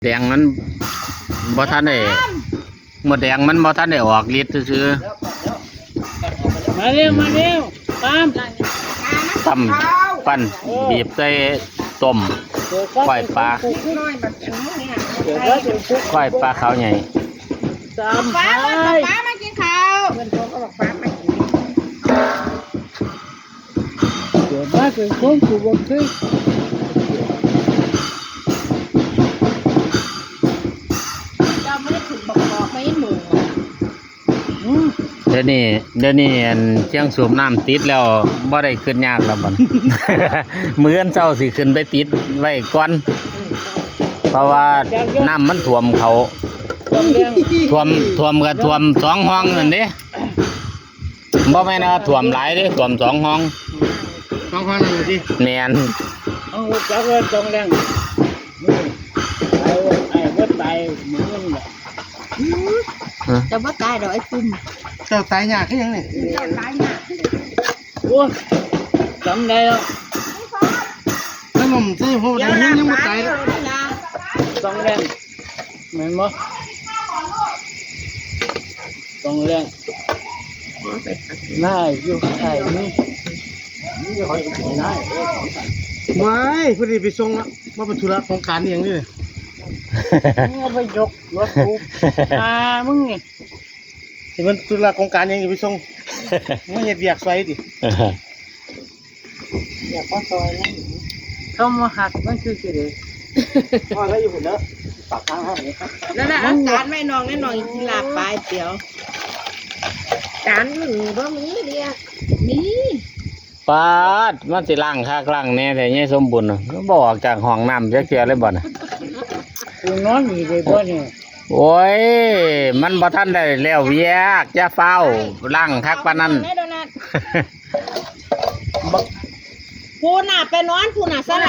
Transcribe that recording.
แดงมันบ่ทันได้หมดแดงมันบ่ทันได้ออกฤทธิ์ซื่อมาเร็วตาม ๆตำปั้นบีบใส่ต้มก้อยปลาก้อยปลาขาวใหญ่ ตาม ป้า ไป ป้ามากินข้าวเพื่อนเขาก็บอกป้ามากิน เดี๋ยวมาเป็นคนกูบอกคือ เจ้าไม่ได้ถูกบอกไม่หมู เดี๋ยวนี้อันเชียงสูบน้ำติดแล้วบ่ได้ขึ้นยากแล้วบัด มื้ออนเช้าสิขึ้นไปติดไว้ก่อนเพราะว่าน้ำมันท่วมเขา ต้องเลี้ยง ท่วมก็ท่วมสองห้องนั่นเด้บ่แม่นว่าท่วมหลายเด้ท่วมสองห้อง ต้องฟังหน่อยสิ แม่น เอาจักเลยต้องเลี้ยงไอ้วัดตายเหมือนกันแหละ จะว่าตายดอกไอ้ปุ่ม เจ้าตายยากขึ้นยังเนี่ย เจ้าตายหนัก โอ้จำได้แล้ว ขนมใส่หัวแดงยังไม่ตายเลย ต้องเลี้ยงเหมือนมั้ยต้องเลี้ยงน่าอยู่ใช่นี่ ไม่พอดีไปส่งแล้วมาเป็นธุระโครงการนี่อย่างนี้เลย มึงเอาไปยกรถกูมึงไง เห็นมันธุระโครงการยังอยู่ไปส่งไม่เห็นเบียกไฟดิ อยากว่าซอยนั่น เขามาหักมันคือสิเด พ่อแล้วอยู่หุ่นเนอะปากทางห้องนี้ นั่นน่ะอาจารย์ไม่นองแน่นอนกินลาบปลายเตี๋ยวจานหนึ่งบ่มีเดียมี ปาดมันสิล้างคักล้างแน่แต่ยายสมบูรณ์น่ะมันบ่ออกจากห้องน้ำจักเทื่อเลยบ่น่ะ กูนอนอยู่เลยบ่เนี่ย โอ้ยมันบ่ทันได้แล้วแยกอย่าเฝ้าล้างคักปานนั้น แม่โดนัทพูน่ะไปนอนพูน่ะสลา